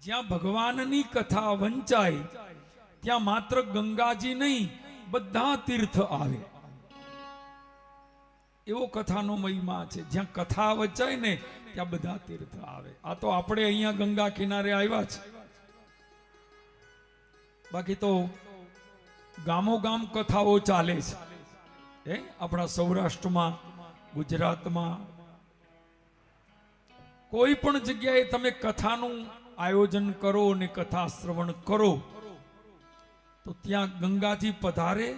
જ્યાં ભગવાનની કથા વંચાય ત્યાં માત્ર ગંગાજી નહીં, બધા તીર્થ આવે. એવો કથાનો મહિમા છે. જ્યાં કથા વચાય ને ત્યાં બધા તીર્થ આવે. આ તો આપણે અહીંયા ગંગા કિનારે આવ્યા છે, બાકી તો ગામો ગામ કથાઓ ચાલે છે. આપણા સૌરાષ્ટ્રમાં, ગુજરાતમાં, કોઈ પણ જગ્યાએ તમે કથાનું આયોજન કરો ને કથા શ્રવણ કરો તો ત્યાં ગંગાજી પધારે.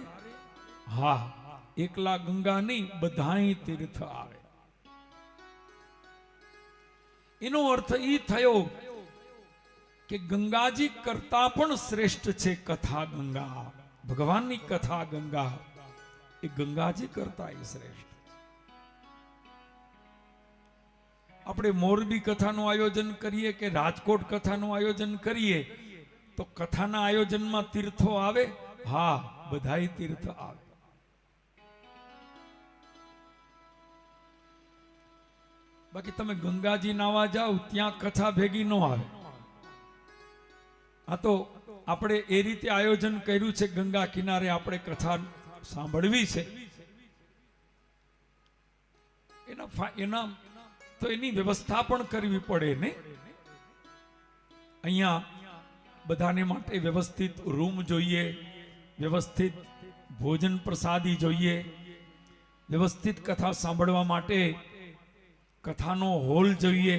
હા, એકલા ગંગા નહીં, બધાય તીર્થ આવે. એનો અર્થ એ થયો કે ગંગાજી કરતા પણ શ્રેષ્ઠ છે કથા ગંગા. ભગવાનની કથા ગંગા એ ગંગાજી કરતા એ શ્રેષ્ઠ. આપણે મોરબી કથાનું આયોજન કરીએ કે રાજકોટ કથાનું આયોજન કરીએ તો કથાના આયોજનમાં તીર્થો આવે. હા, બધાય તીર્થ આવે. બાકી તમે ગંગાજી નાવા જાઓ ત્યાં કથા ભેગી ન આવે. આ તો આપણે એ રીતે આયોજન કર્યું છે, ગંગા કિનારે આપણે કથા સાંભળવી છે. એના તો એની વ્યવસ્થા પણ કરવી પડે ને. અહીંયા બધાને માટે વ્યવસ્થિત રૂમ જોઈએ, વ્યવસ્થિત ભોજન પ્રસાદી જોઈએ, વ્યવસ્થિત કથા સાંભળવા માટે કથાનો હોલ જોઈએ.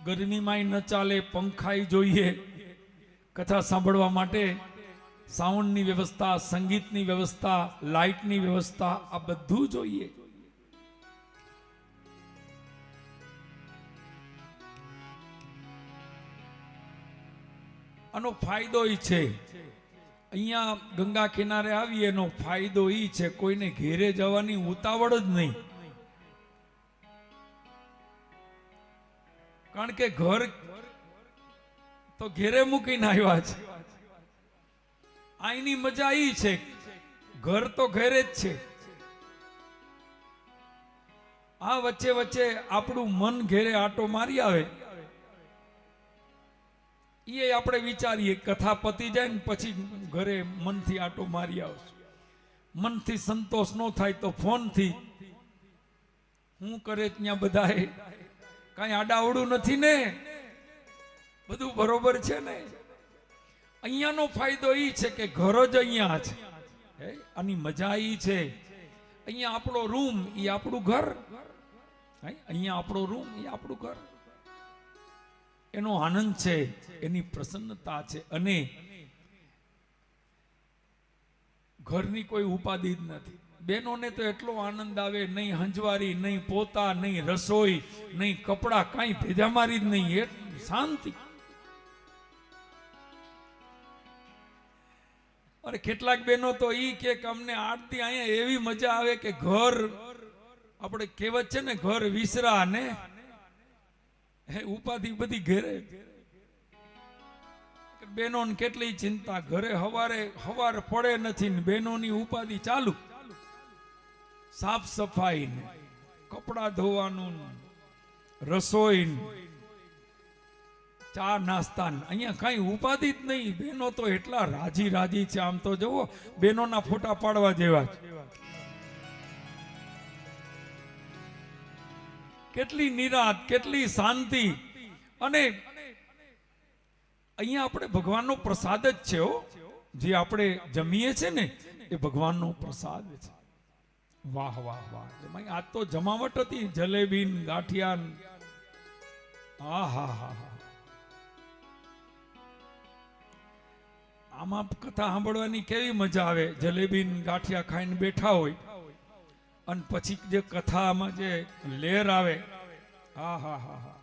ગરમીમાંય ન ચાલે, પંખાઈ જોઈએ. કથા સાંભળવા માટે સાઉન્ડની વ્યવસ્થા, સંગીતની વ્યવસ્થા, લાઇટની વ્યવસ્થા, આ બધું જોઈએ. આનો ફાયદો ઈ છે, અહીંયા ગંગા કિનારે આવીએ એનો ફાયદો ઈ છે, કોઈને ઘેરે જવાની ઉતાવળ જ નહીં. કારણ કે ઘર તો ઘેરે મૂકીને આવ્યા છે. આની મજા ઈ છે, ઘર તો ઘરે જ છે. આ વચ્ચે વચ્ચે આપણું મન ઘેરે આટો મારી આવે. એ આપણે વિચારીએ કથા પતી જાય ને પછી ઘરે મનથી આટો મારી આવશે. મનથી સંતોષ ન થાય તો ફોનથી હું કરે ત્યાં બધાએ કાંઈ આડાવડું નથી ને, બધું બરોબર છે ને. અહીંયાનો ફાયદો એ છે કે ઘર જ અહીંયા છે. આની મજા એ છે, અહીંયા આપણો રૂમ એ આપણું ઘર, અહીંયા આપણો રૂમ એ આપણું ઘર. એનો આનંદ છે, એની પ્રસન્નતા છે. અને ઘરની કોઈ ઉપાધિ જ નથી. બહેનોને તો એટલો આનંદ આવે, નહીં હંજવારી, નહીં પોતા, નહીં રસોઈ, નહીં કપડા, કાંઈ ભેજામારી જ નહીં, એ શાંતિ. અરે કેટલાક બહેનો તો ઈ કે અમને આરતી અહીંયા એવી મજા આવે કે ઘર, આપણે કહેવત છે ને, ઘર વિસરા ને ઉપાધિ બધી ઘેરે. બહેનોને કેટલી ચિંતા, ઘરે હવાર પડે નથી ને બહેનોની ઉપાધિ ચાલુ. સાફ સફાઈ ને, કપડા ધોવાનું, રસોઈ, ચા નાસ્તા, અહીંયા કઈ ઉપાધિ જ નહીં. બહેનો તો એટલા રાજી રાજી છે. આમ તો જુઓ, બહેનોના ફોટા પાડવા જેવા છે. કેટલી નિરાત, કેટલી શાંતિ. અને અહીંયા આપણે ભગવાનનો પ્રસાદ જ છે. જે આપણે જમીએ છે ને એ ભગવાનનો પ્રસાદ છે. વાહ વાહ વાહ. એમાં આજ તો જમાવટ હતી, જલેબી, ગાંઠિયા. હા હા હા હા. આમાં કથા સાંભળવાની કેવી મજા આવે. જલેબી ગાંઠિયા ખાઈને બેઠા હોય અને પછી જે કથામાં જે લેર આવે, હા હા હા હા.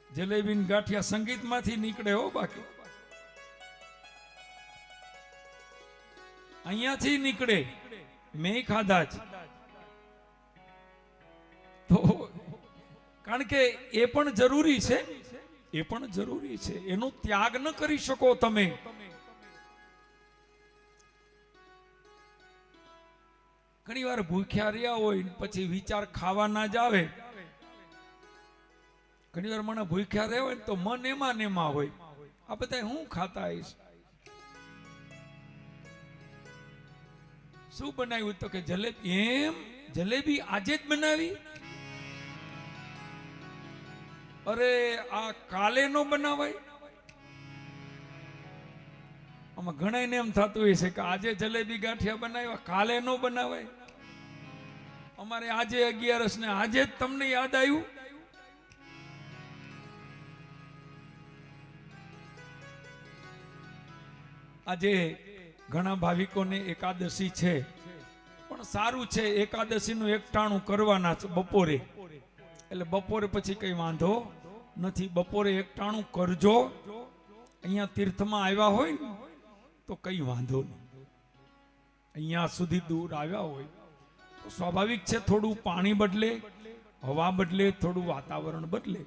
જલેબી ગાંઠિયા સંગીતમાંથી નીકળે હો, બાકી અહીંયાથી નીકળે. મેં ખાધા જ. તો કારણ કે એ પણ જરૂરી છે, એ પણ જરૂરી છે. એનો ત્યાગ ન કરી શકો તમે. ઘણી વાર ભૂખ્યા રહ્યા હોય પછી વિચાર ખાવાના જ આવે ઘણી વાર મને ભૂખ્યા રહે હોય તો મન એમાં ને એમાં હોય, આ બધા હું ખાતા આવીશ. શું બનાવ્યું તો કે જલેબી. એમ જલેબી આજે જ બનાવી? અરે આ કાલે નો બનાવાય. આમાં ઘણા ને એમ થતું હોય છે કે આજે જલેબી ગાંઠિયા બનાવ્યા, કાલે નો બનાવાય. અમારે આજે 11 ને આજે જ તમને યાદ આવ્યું. આજે ઘણા ભાવિકોને એકાદશી છે, પણ સારું છે એકાદશીનું એકટાણું કરવાના છે બપોરે, એટલે બપોરે પછી કઈ વાંધો નથી. બપોરે એકટાણું કરજો. અહીંયા તીર્થમાં આવ્યા હોય ને તો કઈ વાંધો નહીં. અહીંયા સુધી દૂર આવ્યા હોય તો સ્વાભાવિક છે થોડું પાણી બદલે, હવા બદલે, થોડું વાતાવરણ બદલે.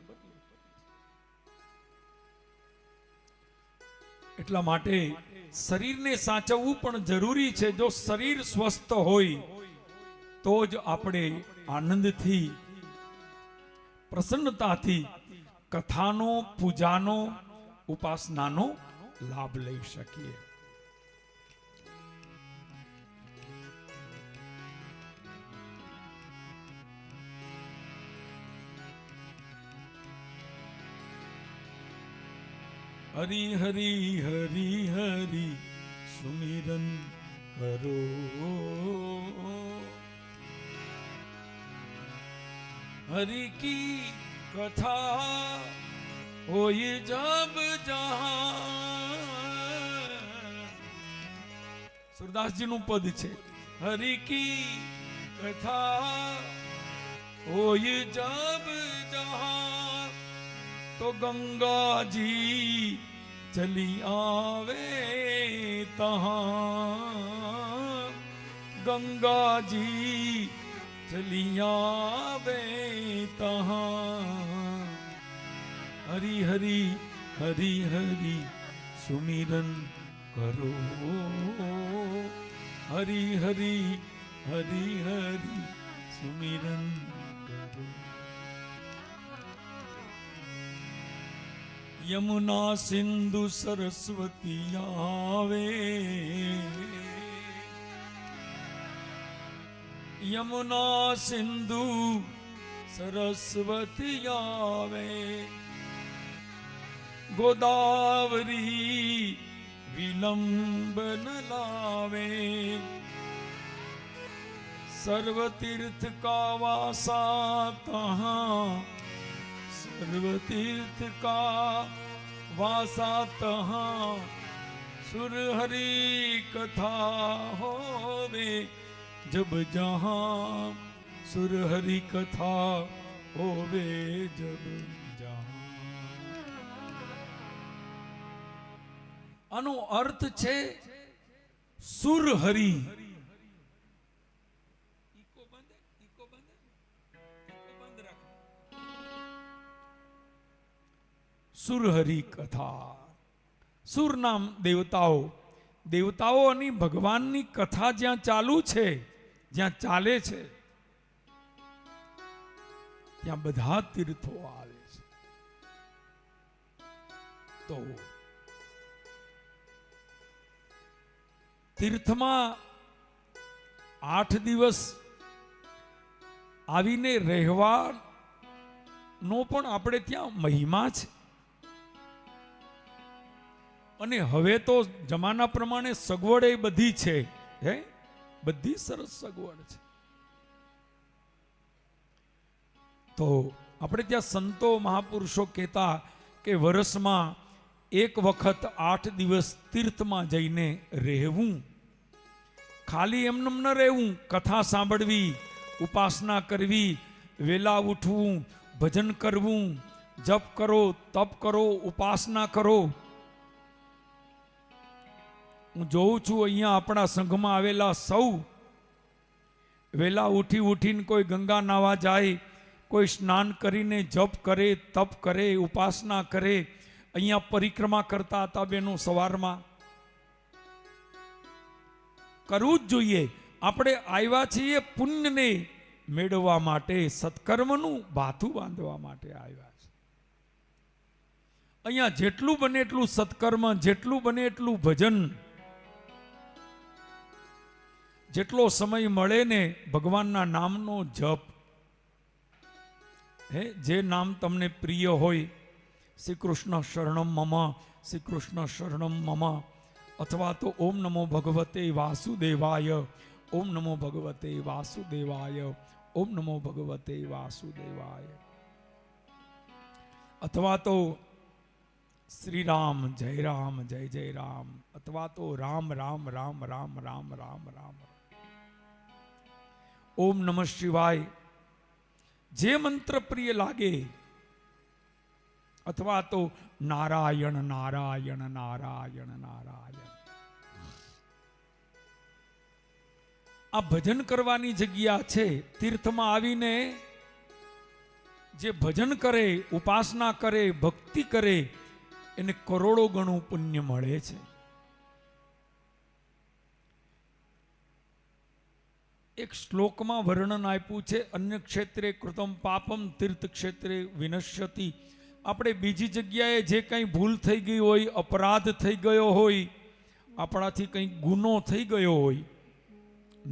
એટલા માટે શરીરને સાચવવું પણ જરૂરી છે. જો શરીર સ્વસ્થ હોય તો જ આપણે આનંદથી, પ્રસન્નતાથી કથાનો, પૂજાનો, ઉપાસનાનો લાભ લઈ શકીએ. હરી હરી હરી હરી સુમિરન કરો, હરી કી કથા હોય જબ જહાં. સુરદાસજી નું પદ છે, હરી કી કથા હોય જબ જહાં તો ગંગાજી ચલી આવે તહાં. ગંગાજી ચલી આવે તહાં. હરી હરી હરી હરી સુમિરન કરો, હરી હરી હરી હરી સુમિરન કરો. યમુના સિંધુ સરસ્વતી આવે, યમુના સિંધુ સરસ્વતી આવે. ગોદાવરી વિલંબ ન લાવે. સર્વ તીર્થ કા વાસા તહાં, સર્વ તીર્થ કા વાસા તહાં. સુર હરી કથા હોવે જબ જહાં. સુર હરી કથા હોવે જબ જહાં. આનો અર્થ છે સુર હરી. સુરહરી કથા. સુર નામ દેવતાઓ, દેવતાઓ અને ભગવાનની કથા જ્યાં ચાલુ છે, જ્યાં ચાલે છે, ત્યાં બધા તીર્થો આવે છે. તો તીર્થમાં 8 દિવસ આવીને રહેવાનો પણ આપણે ત્યાં મહિમા છે. અને હવે તો જમાના પ્રમાણે સગવડ એ બધી છે, હે, બધી સરસ સગવડ છે. તો આપણે ત્યાં સંતો મહાપુરુષો કહેતા કે વર્ષમાં એક વખત 8 દિવસ તીર્થમાં જઈને રહેવું. ખાલી એમનેમ ન રહેવું, કથા સાંભળવી, ઉપાસના કરવી, વેલા ઉઠવું, ભજન કરવું, જપ કરો, તપ કરો, ઉપાસના કરો. હું જોઉં છું અહીંયા આપણા સંઘમાં આવેલા સૌ વેલા ઉઠીને કોઈ ગંગા નાવા જાય, કોઈ સ્નાન કરીને જપ કરે, તપ કરે, ઉપાસના કરે. અહીંયા પરિક્રમા કરતા હતા બેનો સવારમાં. કરવું જ જોઈએ. આપણે આવ્યા છીએ પુણ્યને મેળવવા માટે, સત્કર્મનું ભાથું બાંધવા માટે આવ્યા છે. અહીંયા જેટલું બને એટલું સત્કર્મ, જેટલું બને એટલું ભજન, જેટલો સમય મળે ને ભગવાનના નામનો જપ, જે નામ તમને પ્રિય હોય, શ્રી કૃષ્ણ શરણમ મમ, શ્રી કૃષ્ણ શરણમ મમ, અથવા તો ઓમ નમો ભગવતે વાસુદેવાય, ઓમ નમો ભગવતે વાસુદેવાય, ઓમ નમો ભગવતે વાસુદેવાય, અથવા તો શ્રી રામ જય રામ જય જય રામ, અથવા તો રામ રામ રામ રામ રામ રામ રામ, ઓમ નમઃ શિવાય, જે મંત્ર પ્રિય લાગે, અથવા તો નારાયણ નારાયણ નારાયણ નારાયણ. આ ભજન કરવાની જગ્યા છે. તીર્થમાં આવીને જે ભજન કરે, ઉપાસના કરે, ભક્તિ કરે, એને કરોડો ગણું પુણ્ય મળે છે. એક શ્લોકમાં વર્ણન આપ્યું છે, અન્ય ક્ષેત્રે કૃતમ પાપમ તીર્થ ક્ષેત્રે વિનશ્યતિ. આપણે બીજી જગ્યાએ જે કંઈ ભૂલ થઈ ગઈ હોય, અપરાધ થઈ ગયો હોય, આપણાથી કંઈ ગુનો થઈ ગયો હોય,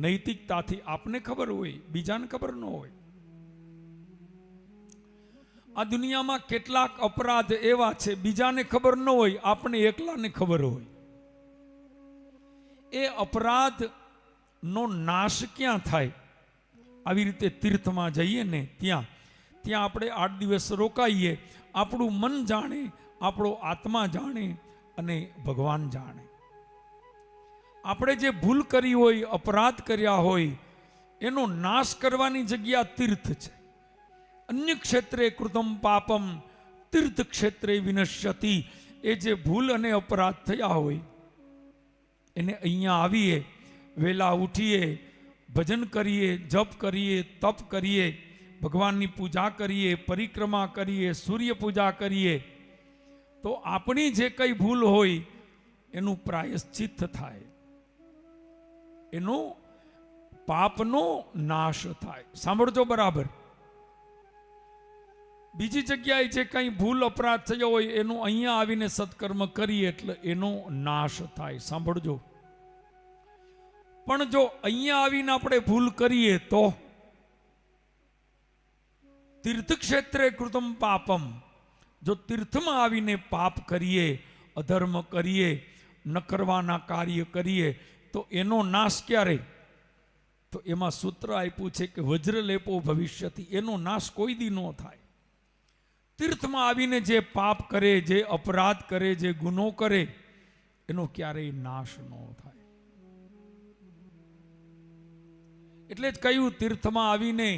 નૈતિકતાથી આપને ખબર હોય, બીજાને ખબર ન હોય. આ દુનિયામાં કેટલાક અપરાધ એવા છે બીજાને ખબર ન હોય, આપણે એકલાને ખબર હોય. એ અપરાધ નો નાશ ક્યાં થાય? આવી રીતે તીર્થમાં જઈએ ને ત્યાં આપણે 8 દિવસ રોકાઈએ. આપણું મન જાણે, આપણો આત્મા જાણે અને ભગવાન જાણે. આપણે જે ભૂલ કરી હોય, અપરાધ કર્યા હોય, એનો નાશ કરવાની જગ્યા તીર્થ છે. અન્ય ક્ષેત્રે કૃતમ પાપમ તીર્થ ક્ષેત્રે વિનશ્યતિ. એ જે ભૂલ અને અપરાધ થયા હોય એને અહીંયા આવીએ, વેલા ઉઠીએ, ભજન કરીએ, જપ કરીએ, તપ કરીએ, ભગવાનની પૂજા કરીએ, પરિક્રમા કરીએ, સૂર્ય પૂજા કરીએ, તો આપણી જે કંઈ ભૂલ હોય એનું પ્રાયશ્ચિત્ત થાય, એનો પાપનો નાશ થાય. સાંભળજો બરાબર. બીજી જગ્યાએ જે કંઈ ભૂલ અપરાધ થયો હોય એનું અહીંયા આવીને સત્કર્મ કરીએ એટલે એનો નાશ થાય. સાંભળજો. પણ જો અહીંયા આવીને આપણે ભૂલ કરીએ તો તીર્થક્ષેત્રે કૃતમ પાપમ, જો તીર્થમાં આવીને પાપ કરીએ, અધર્મ કરીએ, ન કરવાના કાર્ય કરીએ તો એનો નાશ ક્યારે? તો એમાં સૂત્ર આપ્યું છે કે વજ્રલેપો ભવિષ્યથી. એનો નાશ કોઈ દી ન થાય. તીર્થમાં આવીને જે પાપ કરે, જે અપરાધ કરે, જે ગુનો કરે, એનો ક્યારેય નાશ ન થાય. એટલે જ કહ્યું, તીર્થમાં આવીને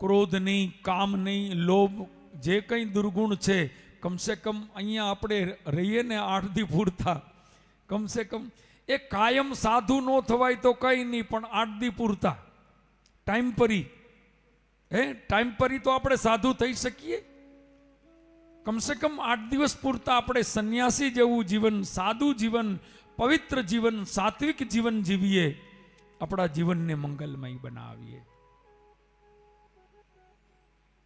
ક્રોધ નહીં, કામ નહીં, લોભ, જે કંઈ દુર્ગુણ છે, કમસે કમ અહીંયા આપણે રહીએ ને 8 દી પૂરતા, કમસે કમ એ કાયમ સાધુ ન થવાય તો કંઈ નહીં, પણ 8 દી પૂરતા ટાઈમ પરી, ટાઈમ પરી તો આપણે સાધુ થઈ શકીએ. કમસે કમ 8 દિવસ પૂરતા આપણે સંન્યાસી જેવું જીવન, સાદું જીવન, પવિત્ર જીવન, સાત્વિક જીવન જીવીએ, આપણા જીવનને મંગલમય બનાવીએ.